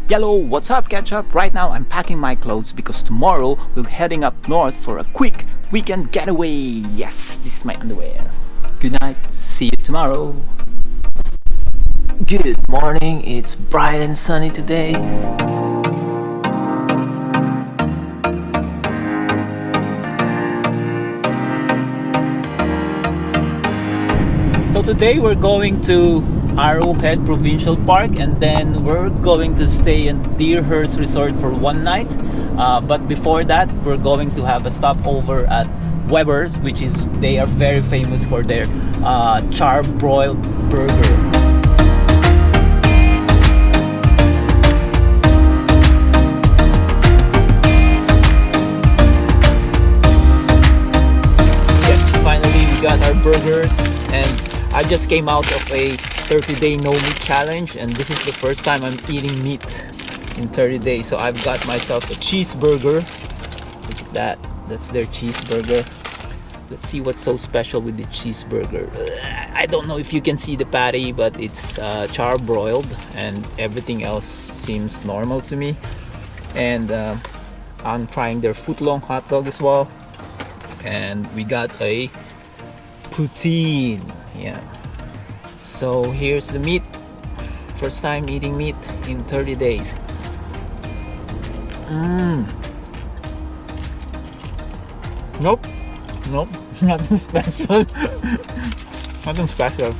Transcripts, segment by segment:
Hello, what's up, Ketchup? Right now I'm packing my clothes because tomorrow we're heading up north for a quick weekend getaway. Yes, this is my underwear. Good night, see you tomorrow. Good morning, it's bright and sunny today. So today we're going to Arrowhead Provincial Park, and then we're going to stay in Deerhurst Resort for one night. But before that, we're going to have a stopover at Weber's, which is they are very famous for their charbroiled burger. Yes, finally we got our burgers, and I just came out of a 30-day no meat challenge, and this is the first time I'm eating meat in 30 days. So I've got myself a cheeseburger. Look at that. That's their cheeseburger. Let's see what's so special with the cheeseburger. I don't know if you can see the patty, but it's charbroiled, and everything else seems normal to me. And I'm trying their foot-long hot dog as well. And we got a poutine. Yeah. So here's the meat. First time eating meat in 30 days. Nope, nothing special. Nothing special.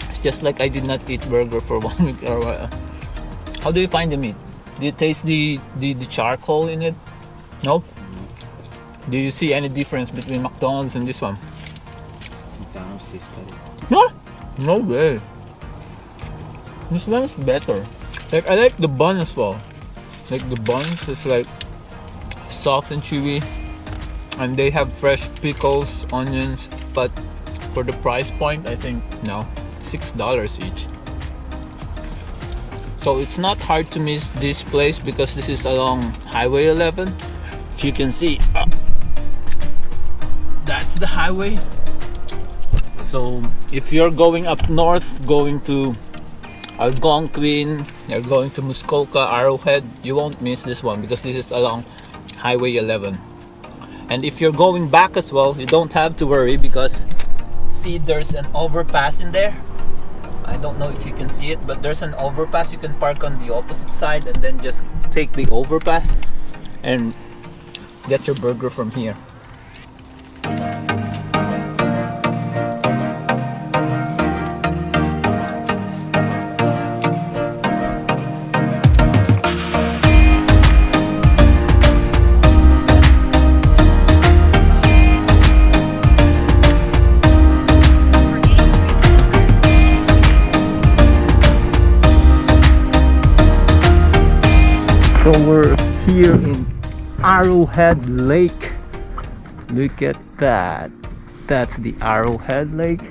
It's just like I did not eat burger for 1 week or a while. How do you find the meat? Do you taste the charcoal in it? Nope. Do you see any difference between McDonald's and this one? McDonald's is better. What? No way. This one is better. Like, I like the bun as well. Like, the bun is like soft and chewy, and they have fresh pickles, onions. But for the price point, I think no, $6 each. So it's not hard to miss this place because this is along Highway 11. If you can see, that's the highway. So if you're going up north, going to Algonquin, you're going to Muskoka, Arrowhead, you won't miss this one because this is along Highway 11. And if you're going back as well, you don't have to worry because see, there's an overpass in there. I don't know if you can see it, but there's an overpass. You can park on the opposite side and then just take the overpass and get your burger from here. So we're here in Arrowhead Lake. Look at that. That's the Arrowhead Lake.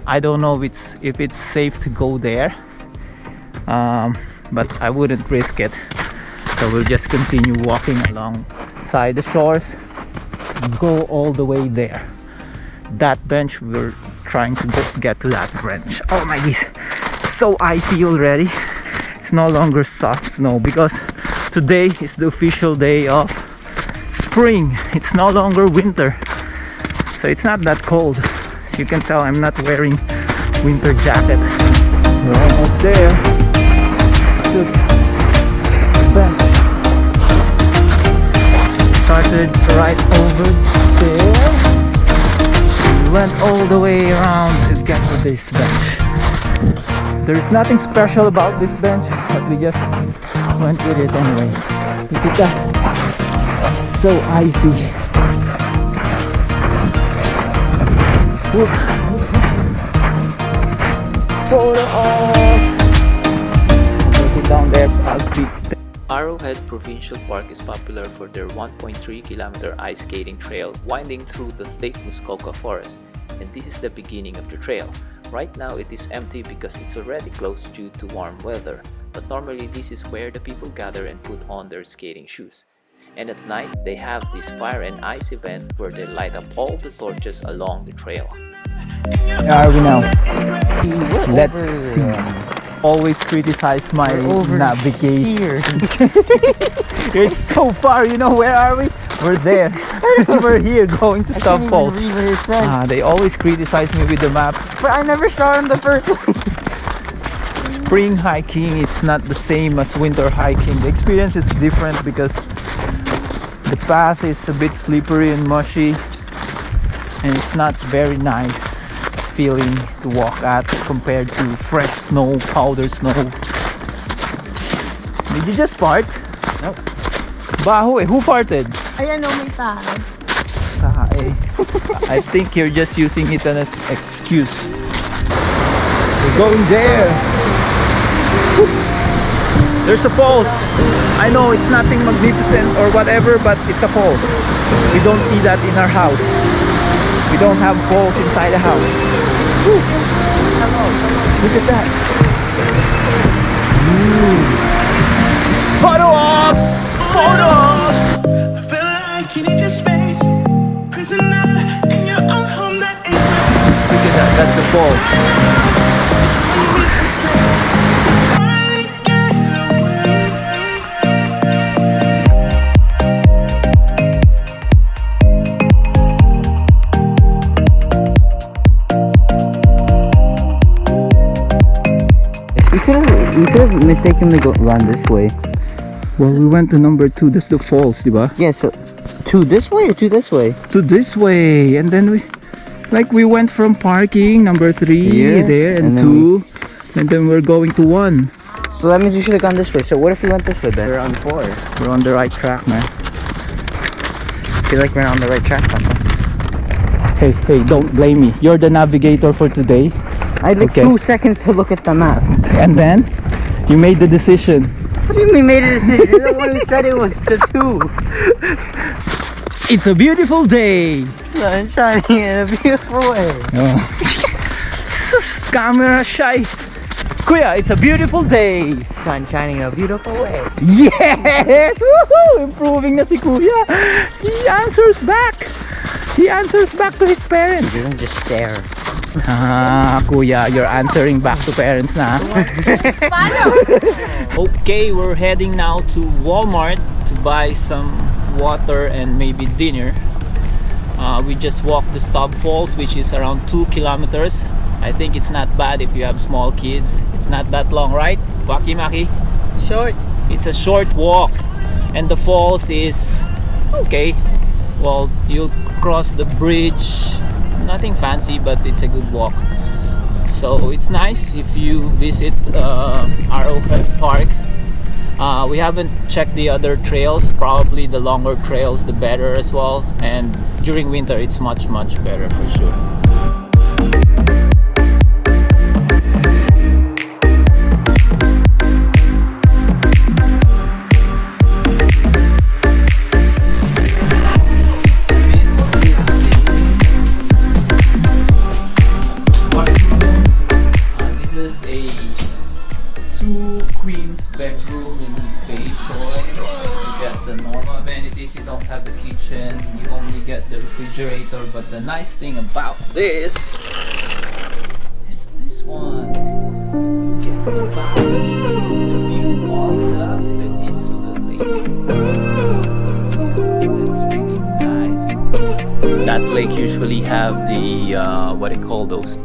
I don't know if it's safe to go there, but I wouldn't risk it. So we'll just continue walking alongside the shores, go all the way there. That bench, we're trying to get to that bench. Oh my goodness, so icy already. It's no longer soft snow because today is the official day of spring. It's no longer winter, so it's not that cold. As you can tell, I'm not wearing winter jacket. We're almost there. Just bench. Started right over there. We went all the way around to get to this bench. There's nothing special about this bench, but we just went with it anyway. Look at that. So icy. Photo off. Put it down there. I'll keep. Arrowhead Provincial Park is popular for their 1.3-kilometer ice skating trail winding through the thick Muskoka forest, and this is the beginning of the trail. Right now it is empty because it's already closed due to warm weather, but normally this is where the people gather and put on their skating shoes. And at night they have this fire and ice event where they light up all the torches along the trail. Where are we now? Let's see. always criticize my over navigation. here. It's so far, you know, where are we? We're there. We're here going to Stub Falls. Read what it says. They always criticize me with the maps. But I never saw it in the first one. Spring hiking is not the same as winter hiking. The experience is different because the path is a bit slippery and mushy, and it's not very nice feeling to walk at compared to fresh snow, powdered snow. Did you just fart? Nope. Baho eh. Who farted? Ayan o, may tayo. Tae. I think you're just using it as an excuse. We're going there. There's a falls. I know it's nothing magnificent or whatever, but it's a falls. We don't see that in our house. We don't have falls inside the house. Woo. Look at that. Ooh. Photo ops! Photo ops! I feel like you need your space. Prisoner in your own home that is Look at that. That's the falls. We could have mistakenly gone this way. Well, we went to number 2. That's the falls, diba? Yeah, so two this way or two this way? To this way, and then we went from parking number 3 Here, there and and then 2, and then we're going to 1. So that means we should have gone this way. So what if we went this way then? We're on 4. We're on the right track, man. I feel like we're on the right track, Papa. Hey, don't blame me. You're the navigator for today, I had like Okay. 2 seconds to look at the map. and then you made the decision. What do you mean made a decision? You're the one who said it was the 2. It's a beautiful day. Sun shining in a beautiful way. Sus, camera shy. Kuya, it's a beautiful day. Sun shining in a beautiful way. Yes! Woohoo! Improving na si Kuya. He answers back. He answers back to his parents. You don't just stare. Kuya, you're answering back to parents na. Okay, we're heading now to Walmart to buy some water and maybe dinner. We just walked the Stub Falls, which is around 2 kilometers. I think it's not bad if you have small kids. It's not that long, right? Waki Maki? Short. It's a short walk, and the falls is okay. Well, you'll cross the bridge. Nothing fancy, but it's a good walk. So it's nice if you visit Arrowhead Park. We haven't checked the other trails. Probably the longer trails the better as well, and during winter it's much better for sure. This is a 2 queens bedroom in Bayshore. You get the normal amenities, you don't have the kitchen, you only get the refrigerator. But the nice thing about this is this one. You get the balcony, the view of the Peninsula Lake. That's really nice. That lake usually have the what do you call those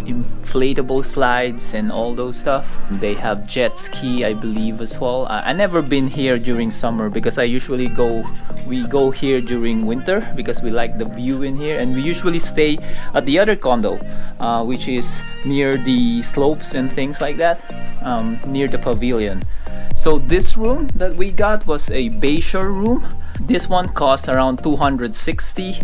inflatable slides and all those stuff. They have jet ski, I believe, as well. I never been here during summer because we go here during winter because we like the view in here, and we usually stay at the other condo, which is near the slopes and things like that, near the pavilion. So this room that we got was a Bayshore room. This one costs around 260.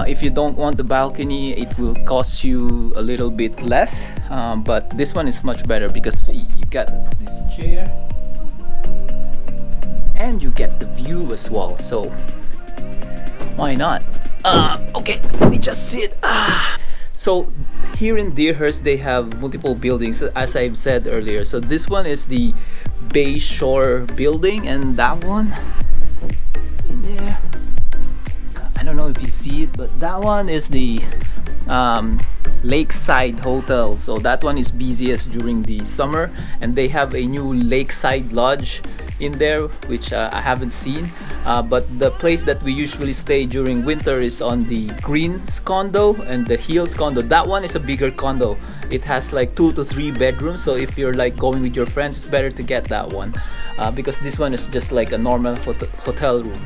If you don't want the balcony, it will cost you a little bit less. But this one is much better because see, you got this chair and you get the view as well. So why not? Okay, let me just sit. So here in Deerhurst, they have multiple buildings, as I've said earlier. So this one is the Bayshore building, and that one in there, I don't know if you see it, but that one is the Lakeside Hotel. So that one is busiest during the summer, and they have a new Lakeside Lodge in there, which I haven't seen. But the place that we usually stay during winter is on the Greens condo and the Hills condo. That one is a bigger condo. It has like 2 to 3 bedrooms. So if you're like going with your friends, it's better to get that one, because this one is just like a normal hotel room.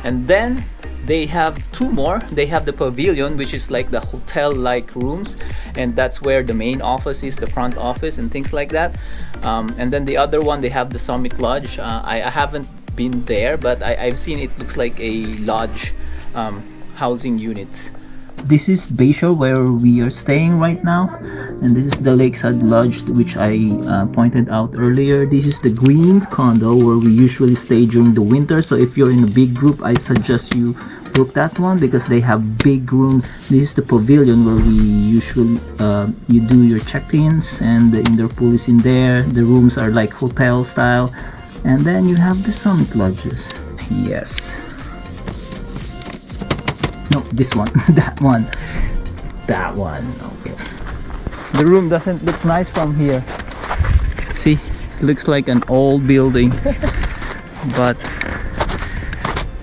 And then they have 2 more. They have the Pavilion, which is like the hotel-like rooms, and that's where the main office is, the front office and things like that. And then the other one, they have the Summit Lodge. I haven't been there, but I've seen it looks like a lodge housing unit. This is Bayshore where we are staying right now, and this is the Lakeside Lodge, which I pointed out earlier. This is the Green condo where we usually stay during the winter. So if you're in a big group, I suggest you book that one because they have big rooms. This is the Pavilion where we usually you do your check-ins, and the indoor pool is in there. The rooms are like hotel style, and then you have the Summit Lodges. Yes. No, this one. That one. Okay. The room doesn't look nice from here. See, it looks like an old building, but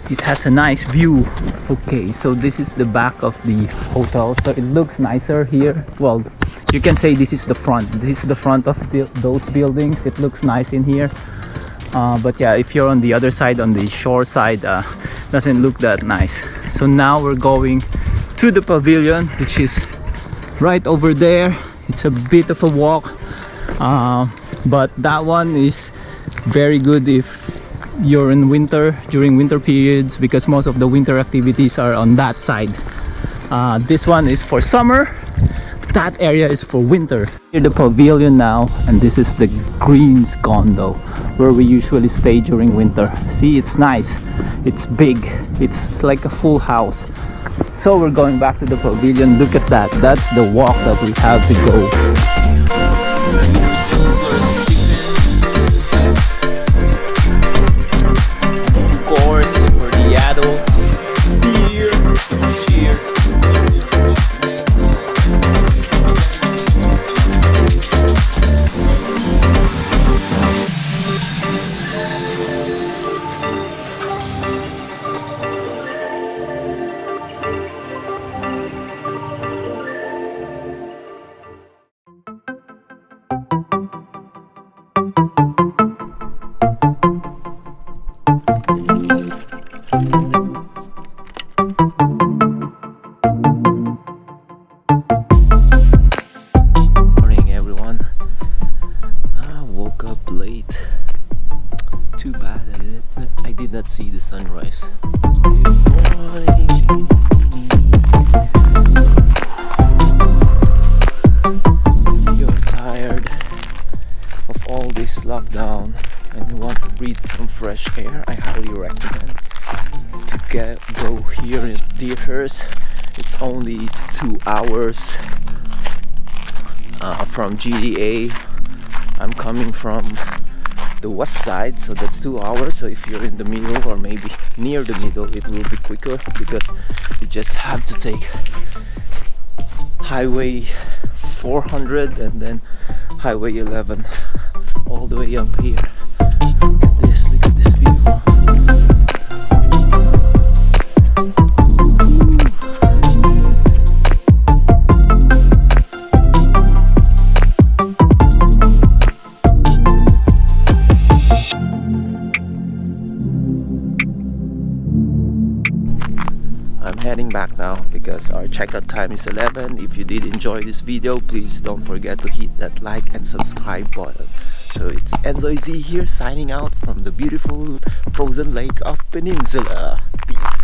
it has a nice view. Okay, so this is the back of the hotel, so it looks nicer here. Well, you can say this is the front. This is the front of those buildings. It looks nice in here. But yeah, if you're on the other side, on the shore side, doesn't look that nice. So now we're going to the Pavilion, which is right over there. It's a bit of a walk, but that one is very good if you're in winter, during winter periods, because most of the winter activities are on that side. This one is for summer. That area is for winter. Here the Pavilion now, and this is the Greens condo where we usually stay during winter. See, it's nice, it's big, it's like a full house. So we're going back to the Pavilion. Look at that, that's the walk that we have to go. Of course, for the adults, beer. Cheers. Too bad I did not see the sunrise. You're tired of all this lockdown and you want to breathe some fresh air. I highly recommend to go here in Deerhurst. It's only 2 hours from GDA. I'm coming from the west side, so that's 2 hours. So if you're in the middle or maybe near the middle, it will be quicker because you just have to take highway 400 and then highway 11 all the way up here. Look at this view. Heading back now because our checkout time is 11. If you did enjoy this video, please don't forget to hit that like and subscribe button. So it's Enzo Z here signing out from the beautiful frozen lake of Peninsula. Peace.